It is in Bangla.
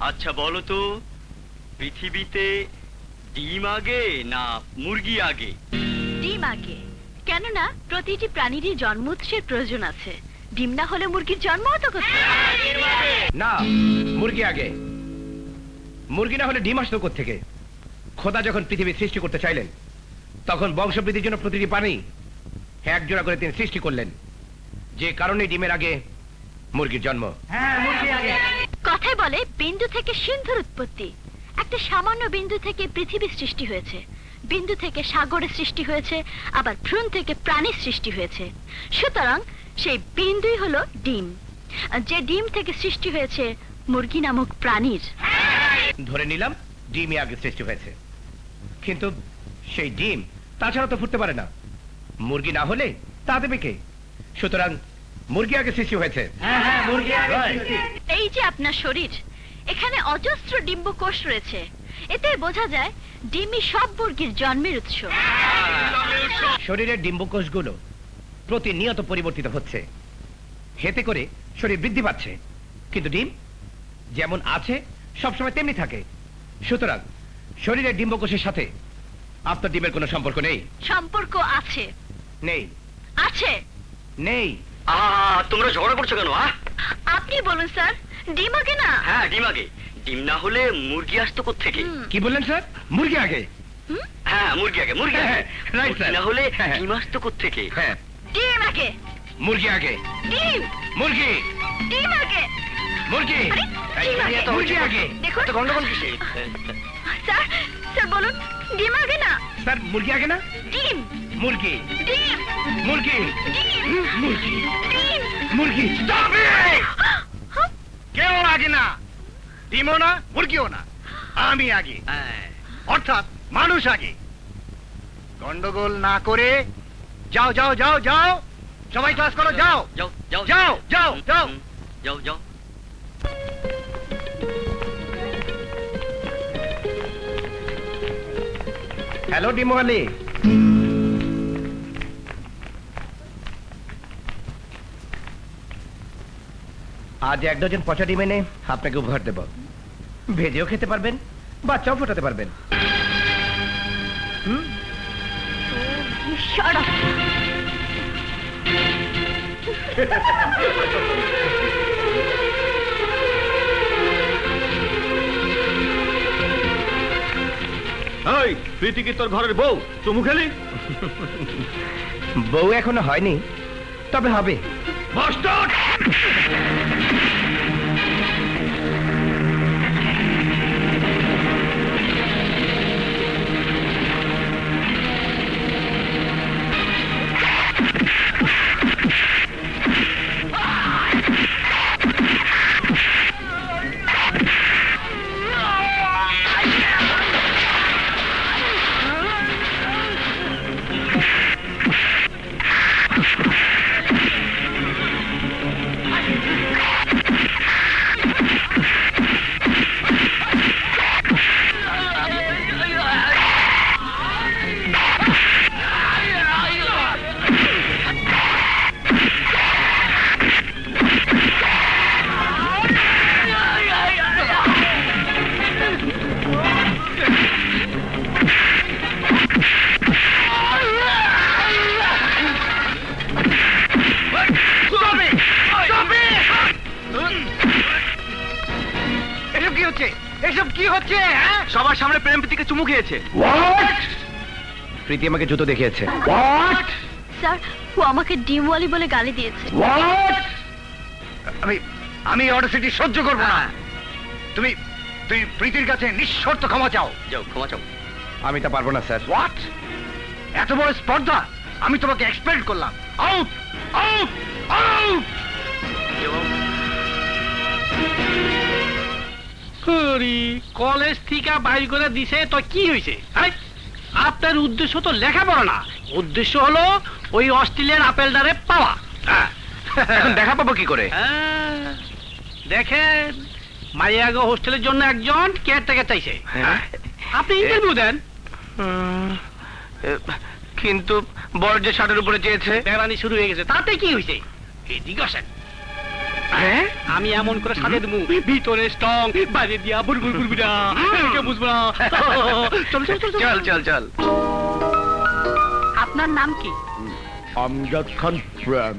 আচ্ছা বলো তো, পৃথিবীতে ডিম আগে না মুরগি আগে? ডিম আগে। কেননা প্রতিটি প্রাণীরই জন্ম উৎসের প্রয়োজন আছে। ডিম না হলে মুরগির জন্ম হতো কোথায়? না, মুরগি আগে। মুরগি না হলে ডিম আসতো কোত্থেকে? খোদা যখন পৃথিবী সৃষ্টি করতে চাইলেন, তখন বংশবৃদ্ধির জন্য প্রতিটি প্রাণী এক জোড়া করে তিনি সৃষ্টি করলেন, যে কারণে ডিমের আগে মুরগির জন্ম। কথায় বলে বিন্দু থেকে সিন্ধুর উৎপত্তি। একটা সামান্য বিন্দু থেকে পৃথিবীর সৃষ্টি হয়েছে, বিন্দু থেকে সাগরের সৃষ্টি হয়েছে, আবার ভ্রূণ থেকে প্রাণীর সৃষ্টি হয়েছে। সুতরাং সেই বিন্দুই হলো ডিম, যে ডিম থেকে সৃষ্টি হয়েছে মুরগি নামক প্রাণীর। ধরে নিলাম ডিমই আগে সৃষ্টি হয়েছে, কিন্তু সেই ডিম তাছাড়া তো ফুটতে পারে না। মুরগি না হলে তা দেবে কে? সুতরাং মুরগি আগে সৃষ্টি হয়েছে। এই যে আপনার শরীর, এখানে অজস্র ডিম্বকোষ রয়েছে। এতে বোঝা যায় ডিমই সব মুরগির জন্মের উৎস। শরীরের ডিম্বকোষগুলো প্রতিনিয়ত পরিবর্তিত হচ্ছে, এতে করে শরীর বৃদ্ধি পাচ্ছে, কিন্তু ডিম যেমন আছে সবসময় তেমনি থাকে। সুতরাং শরীরের ডিম্বকোষের সাথে আপনার ডিমের কোনো সম্পর্ক নেই। সম্পর্ক আছে। নেই। আছে। নেই। তোমরা ঝগড়া করছো কেন? আপনি বলুন স্যার, ডিম আগে না? হ্যাঁ, ডিম আগে। ডিম না হলে মুরগি আসতো কোত্থেকে? কি বললেন স্যার? মুরগি আগে? হ্যাঁ, মুরগি আগে। মুরগি আগে। Right sir. না হলে ডিম আসতো কোত্থেকে? হ্যাঁ, ডিম আগে। মুরগি আগে। ডিম। মুরগি। ডিম আগে। মুরগি। ডিম আগে। মুরগি আগে। দেখুন তো গন্ডগোল কিসে? স্যার, স্যার বলুন, ডিম আগে না? স্যার মুরগি আগে না? ডিম। মুরগি। ডিম। মুরগি। ডিম। মুরগি। ডিম। মুরগি। কেউ আগে না, ডিমও না, মুরগিও না, আমি আগে, অর্থাৎ মানুষ আগে। গন্ডগোল না করে যাও যাও যাও যাও, সবাই ক্লাস করো, যাও যাও যাও যাও যাও যাও। যাও যাও। হ্যালো ডিমোয়ালি। আজ 1 ডজন পচা ডিম এনে আপনাকে উপহার দেব। ভেজেও খেতে পারবেন, বাচ্চাও ফোটাতে পারবেন। Shut up. এই প্রীতি কি তোর ঘরের বউ? চুমু খেলি? বউ এখনো হয়নি, তবে হবে। মাস্টার! এসব কি হচ্ছে? সবার সামনে প্রেম প্রীতিকে চুমু খেয়েছে। প্রীতি আমাকে জুতো দেখিয়েছে। স্যার, ও আমাকে ডিমওয়ালি বলে গালি দিয়েছে। আমি অডাসিটি সহ্য করব না। তুমি তুমি প্রীতির কাছে নিঃশর্ত ক্ষমা চাও। যাও, ক্ষমা চাও। আমি তা পারবো না স্যার। হোয়াট? এত বড় স্পর্ধা? আমি তোমাকে এক্সপেক্ট করলাম। Out out out! কলেজ থেকে বাইর করে দিছে তো কি হয়েছে? আপনার উদ্দেশ্য তো লেখাপড়া না, উদ্দেশ্য হলো ওই অস্ট্রেলিয়ার আপেলটারে পাওয়া। এখন দেখা পাবো কি করে? দেখেন, মারিয়াগো হোস্টেলের জন্য একজন কেয়ারটেকার চাইছে। আপনি ইন্টারভিউ দেন। কিন্তু বড় যে শার্টের উপরে চেয়েছে। বেড়ানি শুরু হয়ে গেছে, তাতে কি হয়েছে? এদিকে আসেন। হ্যাঁ আমি এমন করে সাজিয়ে দেবো ভিতরে স্ট্রং বাইরে দিয়া বুড়বুড় বুড়বুড়া কেউ বুঝবো না চল চল চল চল চল চল আপনার নাম কি আমজাদ খান প্রেম